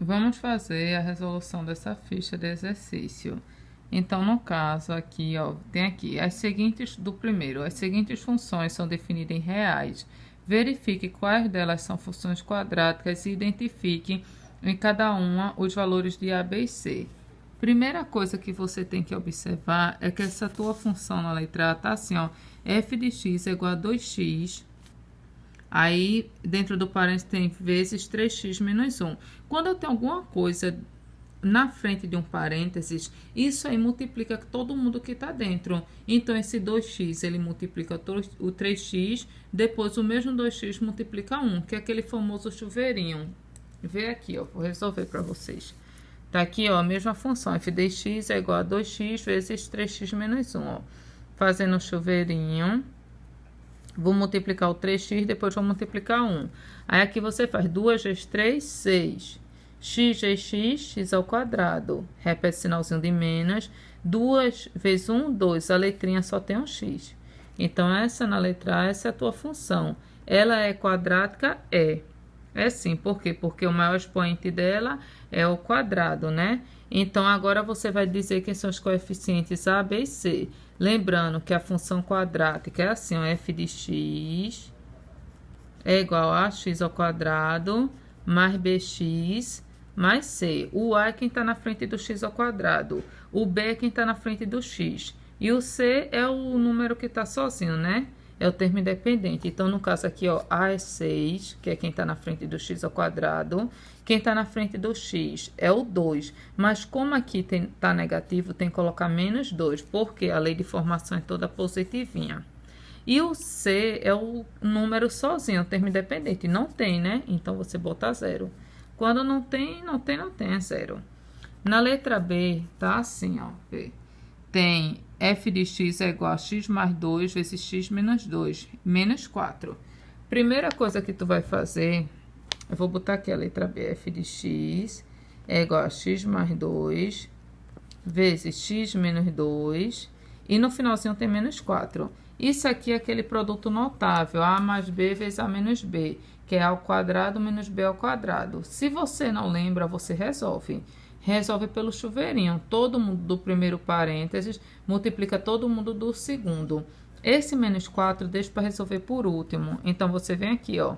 Vamos fazer a resolução dessa ficha de exercício. Então, no caso aqui, ó, tem aqui as seguintes as seguintes funções são definidas em reais. Verifique quais delas são funções quadráticas e identifique em cada uma os valores de A, B e C. Primeira coisa que você tem que observar é que essa tua função na letra A tá assim, ó, f de x é igual a 2x. Aí, dentro do parênteses tem vezes 3x menos 1. Quando eu tenho alguma coisa na frente de um parênteses, isso aí multiplica todo mundo que está dentro. Então, esse 2x, ele multiplica o 3x, depois o mesmo 2x multiplica 1, que é aquele famoso chuveirinho. Vê aqui, ó, vou resolver para vocês. Tá aqui, ó, a mesma função, f de x é igual a 2x vezes 3x menos 1, ó. Fazendo o chuveirinho. Vou multiplicar o 3x, depois vou multiplicar 1. Aí, aqui você faz 2 vezes 3, 6. X vezes x, x ao quadrado. Repete sinalzinho de menos. 2 vezes 1, 2. A letrinha só tem um x. Então, essa na letra A, essa é a tua função. Ela é quadrática? É. É sim. Por quê? Porque o maior expoente dela é o quadrado, né? Então, agora você vai dizer quem são os coeficientes A, B e C. Lembrando que a função quadrática é assim, ó, f de x é igual a x ao quadrado mais bx mais c. O a é quem está na frente do x ao quadrado, o b é quem está na frente do x. E o c é o número que está sozinho, né? É o termo independente. Então, no caso aqui, ó, a é 6, que é quem está na frente do x ao quadrado. Quem está na frente do x é o 2. Mas como aqui está negativo, tem que colocar menos 2, porque a lei de formação é toda positivinha. E o c é o número sozinho, o termo independente. Não tem, né? Então, você bota 0. Quando não tem, é 0. Na letra B, tá assim, ó. B. Tem f de x é igual a x mais 2 vezes x menos 2, menos 4. Primeira coisa que tu vai fazer, eu vou botar aqui a letra B, f de x é igual a x mais 2 vezes x menos 2, e no finalzinho tem menos 4. Isso aqui é aquele produto notável, a mais b vezes a menos b, que é a ao quadrado menos b ao quadrado. Se você não lembra, você resolve. Resolve pelo chuveirinho. Todo mundo do primeiro parênteses multiplica todo mundo do segundo. Esse menos 4 deixa para resolver por último. Então, você vem aqui, ó.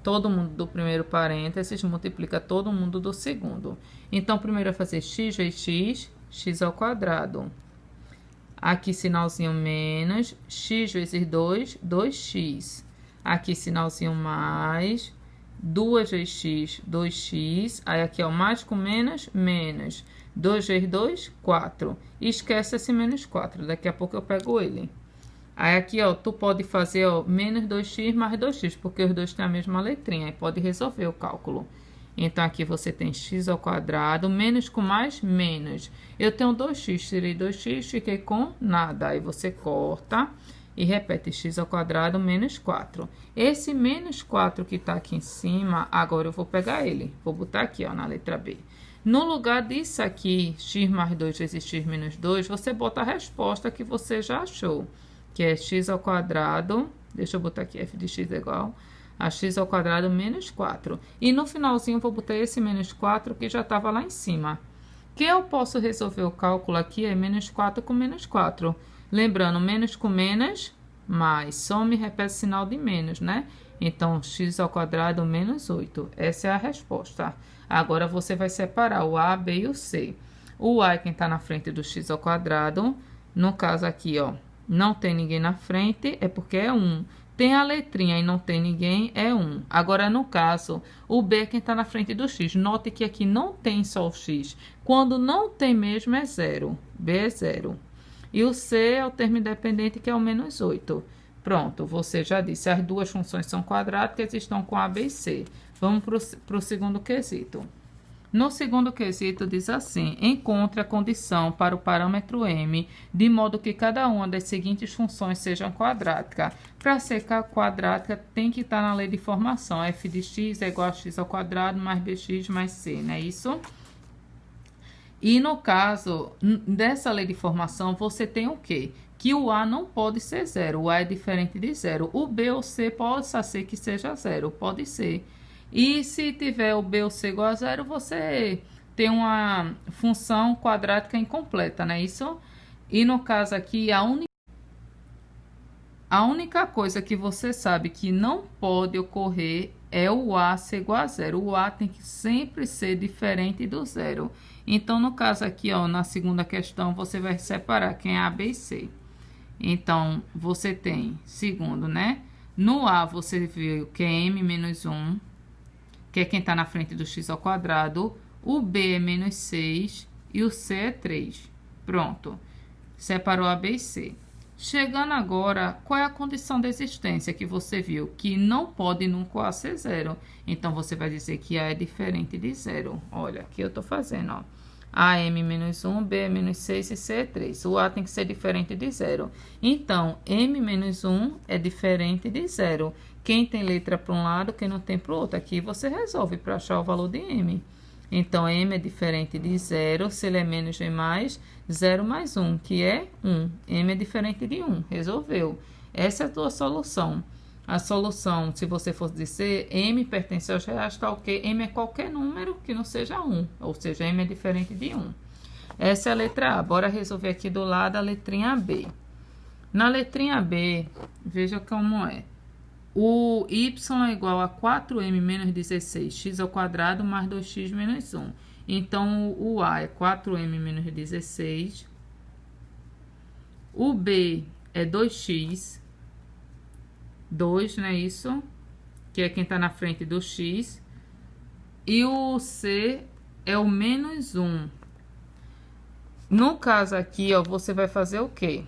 Todo mundo do primeiro parênteses multiplica todo mundo do segundo. Então, primeiro é fazer x vezes x, x ao quadrado. Aqui, sinalzinho menos, x vezes 2, 2x. Aqui, sinalzinho mais, 2 vezes x, 2x. Aí, aqui é o mais com menos, menos. 2 vezes 2, 4. E esquece esse menos 4. Daqui a pouco eu pego ele. Aí, aqui, ó, tu pode fazer, ó, menos 2x mais 2x, porque os dois têm a mesma letrinha. Aí, pode resolver o cálculo. Então, aqui você tem x ao quadrado, menos com mais, menos. Eu tenho 2x, tirei 2x, fiquei com nada. Aí, você corta e repete x ao quadrado menos 4. Esse menos 4 que está aqui em cima, agora eu vou pegar ele. Vou botar aqui, ó, na letra B. No lugar disso aqui, x mais 2 vezes x menos 2, você bota a resposta que você já achou, que é x ao quadrado, deixa eu botar aqui, f de x é igual a x ao quadrado menos 4. E no finalzinho eu vou botar esse menos 4 que já estava lá em cima. Que eu posso resolver o cálculo aqui é menos 4 com menos 4. Lembrando, menos com menos, mais. Soma e repete o sinal de menos, né? Então, x ao quadrado menos 8. Essa é a resposta. Agora, você vai separar o A, B e o C. O A é quem está na frente do x ao quadrado. No caso aqui, ó, não tem ninguém na frente, é porque é 1. Tem a letrinha e não tem ninguém, é 1. Agora, no caso, o B é quem está na frente do x. Note que aqui não tem só o x. Quando não tem mesmo, é 0. B é 0. E o C é o termo independente, que é o menos 8. Pronto, você já disse. As duas funções são quadráticas e estão com A, B e C. Vamos para o segundo quesito. No segundo quesito, diz assim: encontre a condição para o parâmetro m, de modo que cada uma das seguintes funções seja quadrática. Para ser quadrática, tem que estar na lei de formação. F de x é igual a x ao quadrado mais bx mais c, não é isso? E no caso dessa lei de formação, você tem o quê? Que o A não pode ser 0. O A é diferente de 0. O B ou C pode ser que seja 0. Pode ser. E se tiver o b ou c igual a zero, você tem uma função quadrática incompleta, não é isso? E no caso aqui, a única coisa que você sabe que não pode ocorrer é o A ser igual a zero. O A tem que sempre ser diferente do zero. Então, no caso aqui, ó, na segunda questão, você vai separar quem é A, B e C. Então, você tem, segundo, né? No A, você viu que é M menos 1, que é quem está na frente do x ao quadrado. O B é menos 6 e o C é 3. Pronto. Separou A, B e C. Chegando agora, qual é a condição de existência que você viu? Que não pode nunca A ser zero. Então, você vai dizer que A é diferente de zero. Olha, aqui eu estou fazendo, ó. A é M menos 1, B é menos 6 e C é 3. O A tem que ser diferente de zero. Então, M menos 1 é diferente de zero. Quem tem letra para um lado, quem não tem para o outro. Aqui você resolve para achar o valor de M. Então, M é diferente de zero. Se ele é menos ou mais, 0 mais 1, que é 1. M é diferente de 1. Resolveu. Essa é a tua solução. A solução, se você fosse dizer, M pertence aos reais, tá ok? M é qualquer número que não seja 1. Ou seja, M é diferente de 1. Essa é a letra A. Bora resolver aqui do lado a letrinha B. Na letrinha B, veja como é. O y é igual a 4m menos 16x ao quadrado mais 2x menos 1. Então, o A é 4m menos 16. O B é 2x. 2, não é isso? Que é quem está na frente do x. E o C é o menos 1. No caso aqui, ó, você vai fazer o quê?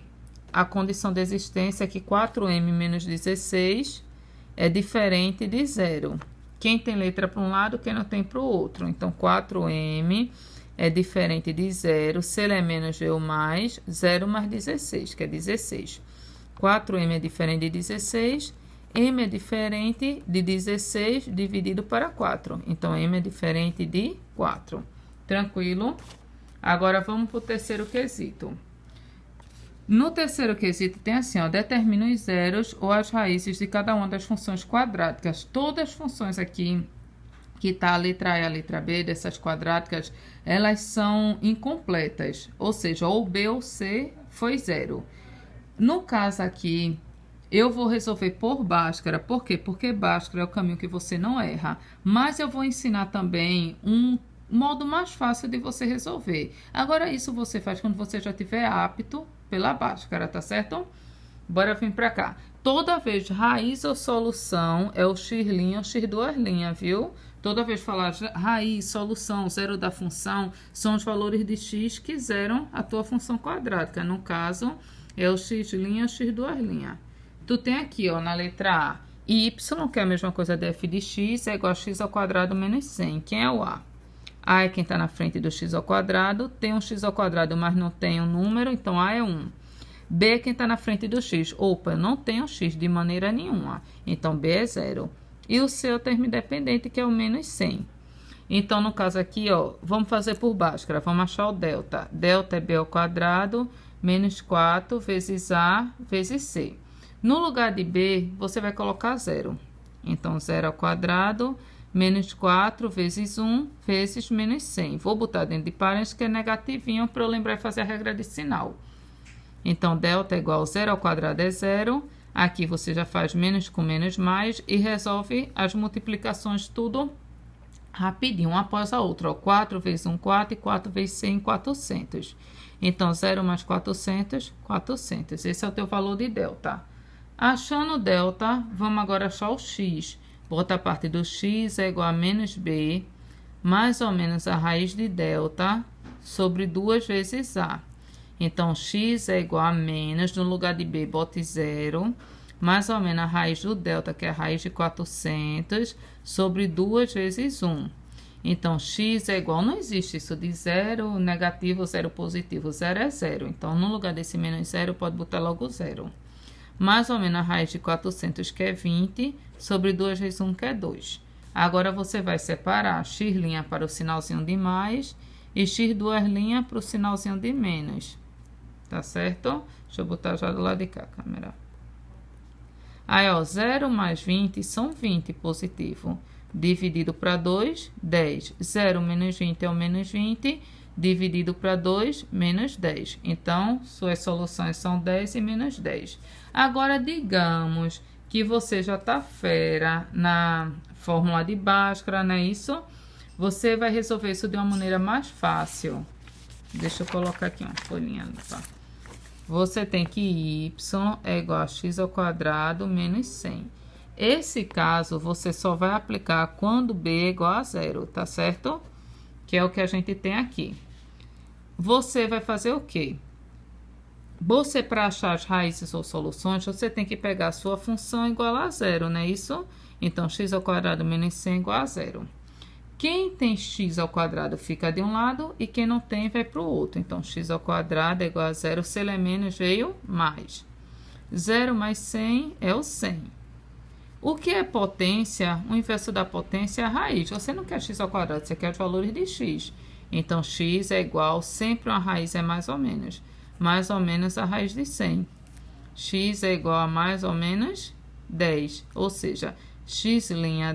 A condição de existência é que 4m menos 16 é diferente de zero. Quem tem letra para um lado, quem não tem para o outro. Então, 4m é diferente de zero. Se ele é menos ou mais, 0 mais 16, que é 16. 4m é diferente de 16. M é diferente de 16 dividido para 4. Então, M é diferente de 4. Tranquilo? Agora, vamos para o terceiro quesito. No terceiro quesito tem assim, ó, determina os zeros ou as raízes de cada uma das funções quadráticas. Todas as funções aqui, que tá a letra A e a letra B dessas quadráticas, elas são incompletas. Ou seja, ou B ou C foi zero. No caso aqui, eu vou resolver por Bhaskara. Por quê? Porque Bhaskara é o caminho que você não erra. Mas eu vou ensinar também um modo mais fácil de você resolver. Agora, isso você faz quando você já estiver apto pela Bhaskara, tá certo? Bora vir pra cá. Toda vez raiz ou solução é o x' ou x duas linhas, viu? Toda vez falar raiz, solução, zero da função, são os valores de x que zeram a tua função quadrática. No caso, é o x' ou x duas linhas. Tu tem aqui, ó, na letra A, y, que é a mesma coisa de f de x, é igual a x ao quadrado menos 100. Quem é o A? A é quem está na frente do x ao quadrado, tem um x ao quadrado, mas não tem um número, então A é 1. B é quem está na frente do x. Opa, eu não tenho x de maneira nenhuma, então B é 0. E o C é o termo independente, que é o menos 100. Então, no caso aqui, ó, vamos fazer por Bhaskara, vamos achar o delta. Delta é B ao quadrado, menos 4 vezes A vezes C. No lugar de B, você vai colocar 0. Então, 0 ao quadrado, menos 4 vezes 1 vezes menos 100. Vou botar dentro de parênteses, que é negativinho, para eu lembrar de fazer a regra de sinal. Então, delta é igual a 0 ao quadrado é 0. Aqui você já faz menos com menos mais e resolve as multiplicações tudo rapidinho, uma após a outra. Ó, 4 vezes 1, 4 e 4 vezes 100, 400. Então, 0 mais 400, 400. Esse é o teu valor de delta. Achando o delta, vamos agora achar o x. Outra parte do x é igual a menos b, mais ou menos a raiz de delta, sobre 2 vezes a. Então, x é igual a menos, no lugar de b, bote 0, mais ou menos a raiz do delta, que é a raiz de 400, sobre 2 vezes 1. Então, x é igual, não existe isso de 0 negativo, 0 positivo, 0 é 0. Então, no lugar desse menos 0, pode botar logo 0. Mais ou menos a raiz de 400, que é 20, sobre 2 vezes 1, que é 2. Agora, você vai separar x' para o sinalzinho de mais e x duas linhas para o sinalzinho de menos. Tá certo? Deixa eu botar já do lado de cá, câmera. Aí, ó, 0 mais 20 são 20 positivo. dividido para 2, 10. 0 menos 20 é o menos 20, dividido para 2, menos 10. Então, suas soluções são 10 e menos 10. Agora, digamos que você já está fera na fórmula de Bhaskara, não é isso? Você vai resolver isso de uma maneira mais fácil. Deixa eu colocar aqui uma folhinha, tá? Você tem que y é igual a x ao quadrado menos 100. Esse caso, você só vai aplicar quando b é igual a 0, tá certo? Que é o que a gente tem aqui. Você vai fazer o quê? Você, para achar as raízes ou soluções, você tem que pegar a sua função igual a 0, não é isso? Então, x ao quadrado menos 100 é igual a 0. Quem tem x ao quadrado fica de um lado e quem não tem vai para o outro. Então, x ao quadrado é igual a 0. Se ele é menos, veio mais. 0 mais 100 é o 100. O que é potência? O inverso da potência é a raiz. Você não quer x ao quadrado, você quer os valores de x. Então, x é igual, sempre uma raiz é mais ou menos a raiz de 100. X é igual a mais ou menos 10. Ou seja, x'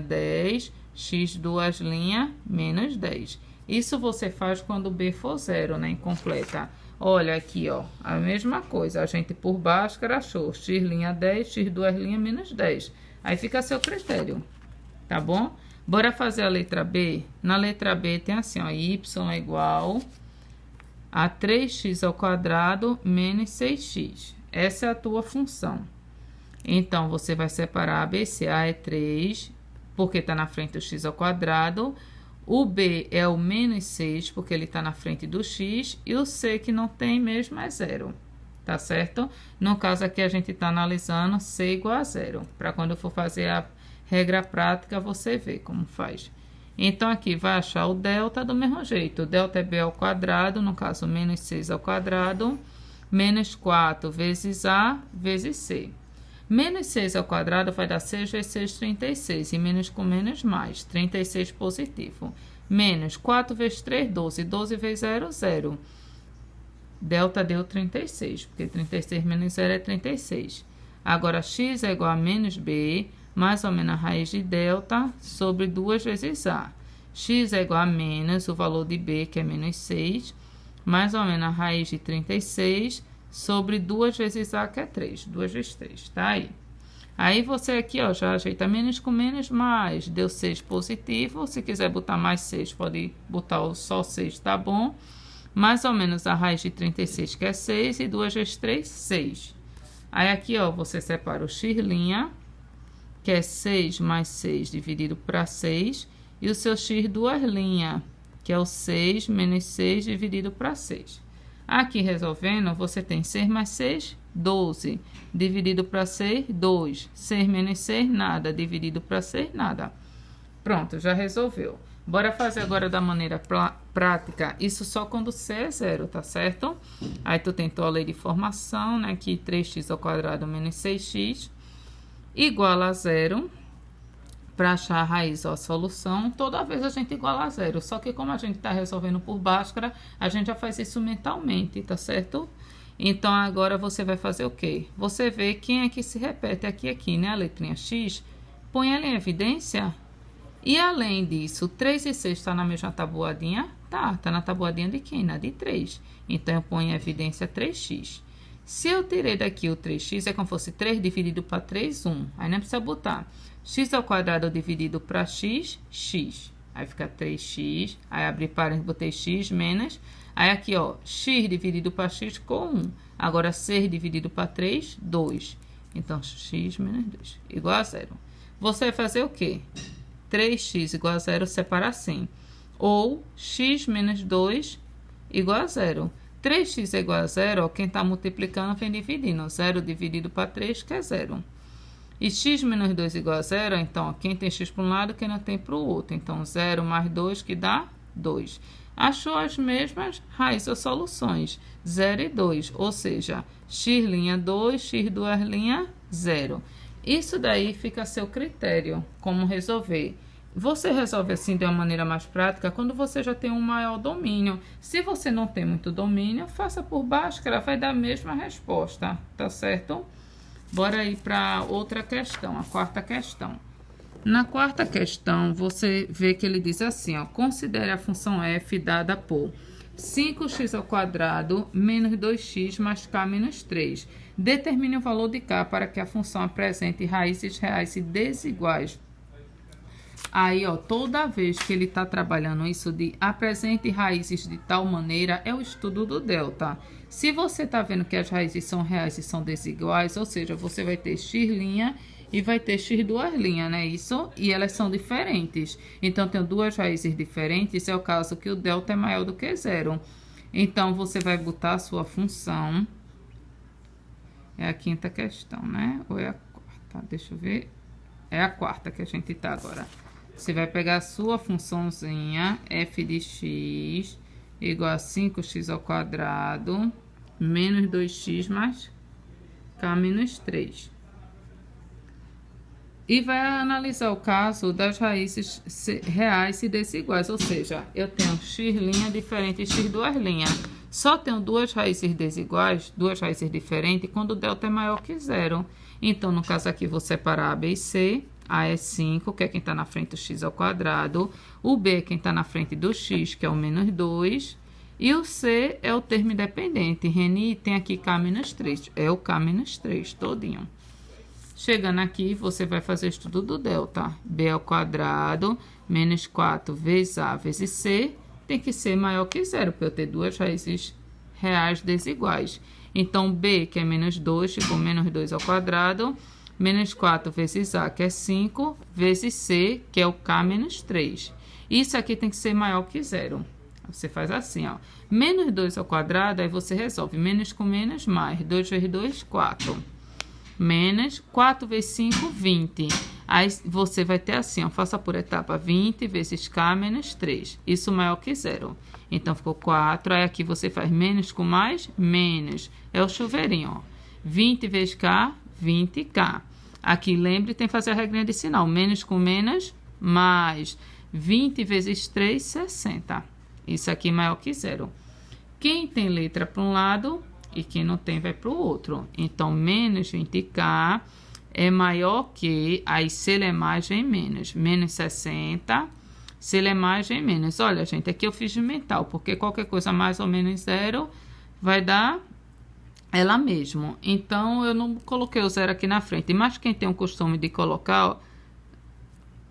10... x duas linhas menos 10. Isso você faz quando b for 0, né? Incompleta. Olha aqui, ó. A mesma coisa. A gente por Bhaskara achou x' 10, x duas linhas menos 10. Aí fica a seu critério. Tá bom? Bora fazer a letra B? Na letra B tem assim, ó. Y é igual a 3x ao quadrado menos 6x. Essa é a tua função. Então, você vai separar a ABC. A é 3, porque está na frente do x ao quadrado. O B é o menos 6, porque ele está na frente do x. E o C, que não tem mesmo, é 0. Tá certo? No caso aqui, a gente está analisando C igual a 0. Para quando eu for fazer a regra prática, você vê como faz. Então, aqui vai achar o delta do mesmo jeito. O delta é B ao quadrado, no caso, menos 6 ao quadrado. Menos 4 vezes A vezes C. Menos 6 ao quadrado vai dar 6 vezes 6, 36. E menos com menos, mais. 36 positivo. Menos 4 vezes 3, 12. 12 vezes 0, 0. Delta deu 36, porque 36 menos 0 é 36. Agora, x é igual a menos b, mais ou menos a raiz de delta, sobre 2 vezes a. X é igual a menos o valor de b, que é menos 6, mais ou menos a raiz de 36, sobre 2 vezes A, que é 3. 2 vezes 3, tá aí. Aí você aqui, ó, já ajeita menos com menos, mais. Deu 6 positivo. Se quiser botar mais 6, pode botar só 6, tá bom? Mais ou menos a raiz de 36, que é 6, e 2 vezes 3, 6. Aí aqui, ó, você separa o x', que é 6 mais 6 dividido para 6, e o seu x duas linhas, que é o 6 menos 6 dividido para 6. Aqui, resolvendo, você tem 6 mais 6, 12. Dividido para 6, 2. 6 menos 6, nada. Dividido para 6, nada. Pronto, já resolveu. Bora fazer agora da maneira prática. Isso só quando C é 0, tá certo? Aí, tu tentou a lei de formação, né? Que 3x ao quadrado menos 6x igual a 0. Para achar a raiz ou a solução, toda vez a gente iguala a 0. Só que como a gente está resolvendo por Bhaskara, a gente já faz isso mentalmente, tá certo? Então, agora você vai fazer o quê? Você vê quem é que se repete aqui, né? A letrinha X, põe ela em evidência. E além disso, 3 e 6 está na mesma tabuadinha? Tá na tabuadinha de quem? Na de 3. Então, eu ponho em evidência 3x. Se eu tirei daqui o 3x, é como se fosse 3 dividido para 3, 1. Aí não precisa botar. X ao quadrado dividido para x, x. Aí fica 3x. Aí abri parênteses, botei x menos. Aí aqui, ó, x dividido para x ficou 1. Agora, 6 dividido para 3, 2. Então, x menos 2 igual a 0. Você vai fazer o quê? 3x igual a 0, separa assim. Ou x menos 2 igual a 0. 3x é igual a 0, ó, quem está multiplicando vem dividindo. 0 dividido para 3, que é 0. E x menos 2 igual a 0, então, ó, quem tem x para um lado, quem não tem para o outro. Então, 0 mais 2, que dá 2. Achou as mesmas raízes ou soluções, 0 e 2. Ou seja, x' 2, x duas linhas, 0. Isso daí fica a seu critério, como resolver. Você resolve assim de uma maneira mais prática quando você já tem um maior domínio. Se você não tem muito domínio, faça por Bhaskara, vai dar a mesma resposta, tá certo? Bora ir para outra questão, a quarta questão. Na quarta questão, você vê que ele diz assim, ó, considere a função f dada por 5x ao quadrado menos 2x mais k menos 3. Determine o valor de k para que a função apresente raízes reais e desiguais. Aí, ó, toda vez que ele está trabalhando isso de apresente raízes de tal maneira, é o estudo do delta. Se você está vendo que as raízes são reais e são desiguais, ou seja, você vai ter x' e vai ter x duas linhas, né? Isso, e elas são diferentes. Então, tem duas raízes diferentes, é o caso que o delta é maior do que zero. Então, você vai botar a sua função. É a quinta questão, né? Ou é a quarta? Deixa eu ver. É a quarta que a gente tá agora. Você vai pegar a sua funçãozinha, f de x, igual a 5x ao quadrado, menos 2x mais k menos 3. E vai analisar o caso das raízes reais e desiguais, ou seja, eu tenho x' diferente e x duas linhas. Só tenho duas raízes desiguais, duas raízes diferentes, quando o delta é maior que zero. Então, no caso aqui, vou separar a, b e c. A é 5, que é quem está na frente do x ao quadrado. O b é quem está na frente do x, que é o menos 2. E o c é o termo independente. Reni tem aqui k menos 3. É o k menos 3 todinho. Chegando aqui, você vai fazer o estudo do delta. B ao quadrado menos 4 vezes A vezes C tem que ser maior que zero, para eu ter duas raízes reais desiguais. Então, B, que é menos 2, ficou menos 2 ao quadrado, menos 4 vezes A, que é 5, vezes C, que é o K menos 3. Isso aqui tem que ser maior que zero. Você faz assim, ó. Menos 2 ao quadrado, aí você resolve. Menos com menos, mais. 2 vezes 2, 4. Menos 4 vezes 5, 20. Aí você vai ter assim, ó, faça por etapa 20 vezes K menos 3. Isso maior que zero. Então, ficou 4. Aí aqui você faz menos com mais, menos. É o chuveirinho, ó. 20 vezes K, 20K. Aqui, lembre, tem que fazer a regrinha de sinal. Menos com menos, mais. 20 vezes 3, 60. Isso aqui maior que zero. Quem tem letra para um lado e quem não tem vai para o outro. Então, menos 20K é maior que, aí se ele é mais, vem menos. Menos 60, se ele é mais, vem menos. Olha, gente, aqui eu fiz de mental, porque qualquer coisa mais ou menos zero vai dar ela mesmo. Então, eu não coloquei o zero aqui na frente. Mas quem tem o costume de colocar, ó,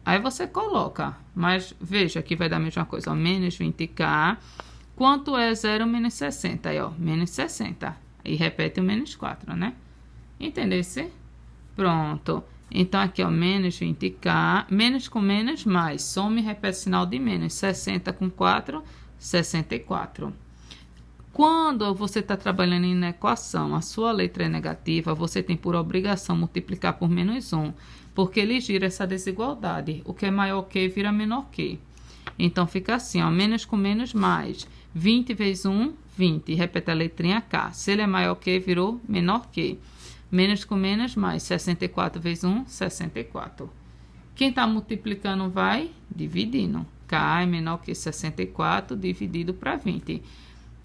aí você coloca. Mas veja que vai dar a mesma coisa, ó, menos 20K. Quanto é 0 menos 60? Aí, ó, menos 60. E repete o menos 4, né? Entendesse? Pronto. Então, aqui, ó, menos 20K. Menos com menos, mais. Soma e repete o sinal de menos. 60 com 4, 64. Quando você está trabalhando na equação, a sua letra é negativa, você tem por obrigação multiplicar por menos 1, porque ele gira essa desigualdade. O que é maior que vira menor que. Então, fica assim, ó, menos com menos, mais. 20 vezes 1, 20. Repete a letrinha K. Se ele é maior que, virou menor que. Menos com menos, mais. 64 vezes 1, 64. Quem está multiplicando vai dividindo. K é menor que 64 dividido para 20.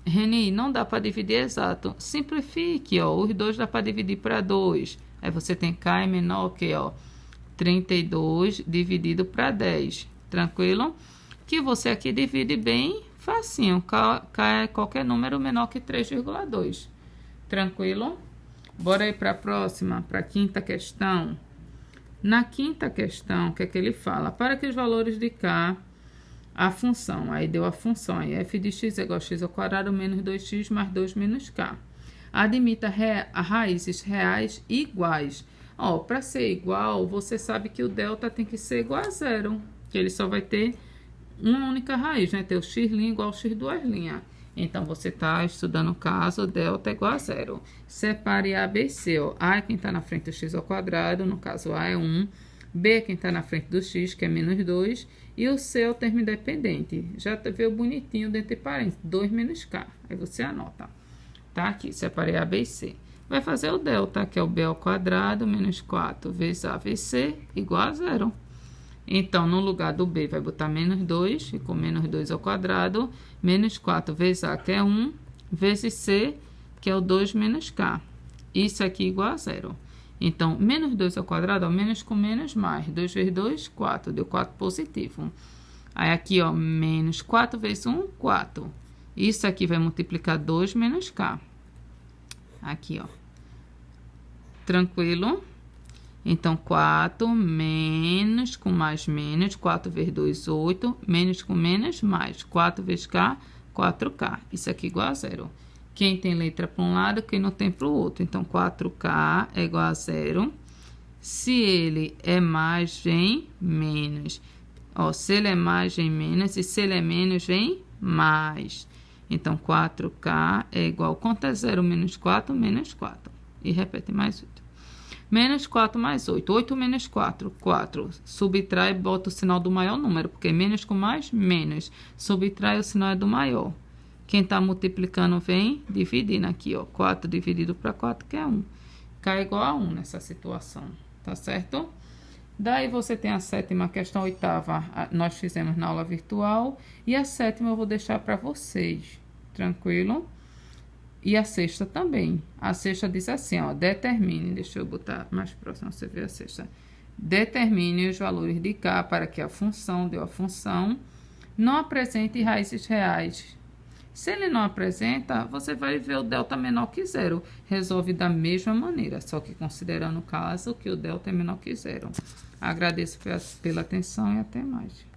Reni, não dá para dividir exato. Simplifique, ó. Os dois dá para dividir para 2. Aí você tem K é menor que, ó, 32 dividido para 10. Tranquilo? Que você aqui divide bem facinho. K é qualquer número menor que 3,2. Tranquilo? Bora aí para a próxima, para a quinta questão. Na quinta questão, o que é que ele fala? Para que os valores de K, a função, aí deu a função, aí f de x é igual a x ao quadrado menos 2x mais 2 menos k. Admita raízes reais iguais. Ó, para ser igual, você sabe que o delta tem que ser igual a zero, que ele só vai ter uma única raiz, né? Ter o x' igual ao x duas linhas. Então, você está estudando o caso delta é igual a zero. Separe A, B e C, ó. A é quem está na frente do x ao quadrado, no caso A é 1. B é quem está na frente do x, que é menos 2. E o C é o termo independente. Já veio bonitinho dentro de parênteses, 2 menos K. Aí você anota. Tá aqui, separei A, B e C. Vai fazer o delta, que é o B ao quadrado, menos 4 vezes A vezes C, igual a zero. Então, no lugar do B, vai botar menos 2, ficou menos 2 ao quadrado, menos 4 vezes A, que é 1, vezes C, que é o 2 menos K. Isso aqui igual a zero. Então, menos 2 ao quadrado, ó, menos com menos mais. 2 vezes 2, 4. Deu 4 positivo. Aí, aqui, ó, menos 4 vezes 1, 4. Isso aqui vai multiplicar 2 menos K. Aqui, ó. Tranquilo? Então, 4 menos com mais menos. 4 vezes 2, 8. Menos com menos, mais. 4 vezes K, 4K. Isso aqui igual a zero. Quem tem letra para um lado, quem não tem para o outro. Então, 4K é igual a zero. Se ele é mais, vem menos. Ó, se ele é mais, vem menos. E se ele é menos, vem mais. Então, 4K é igual... Quanto é 0 menos 4? Menos 4. E repete mais 8. Menos 4 mais 8. 8 menos 4. 4. Subtrai, bota o sinal do maior número. Porque menos com mais, menos. Subtrai, o sinal é do maior. Quem está multiplicando vem dividindo aqui, ó. 4 dividido para 4, que é 1. K é igual a 1 nessa situação. Tá certo? Daí você tem a sétima questão, a oitava nós fizemos na aula virtual. E a sétima eu vou deixar para vocês. Tranquilo? E a sexta também. A sexta diz assim, ó. Determine, deixa eu botar mais próximo, você vê a sexta. Determine os valores de K para que a função, deu a função, não apresente raízes reais. Se ele não apresenta, você vai ver o delta menor que zero. Resolve da mesma maneira, só que considerando o caso que o delta é menor que zero. Agradeço pela atenção e até mais.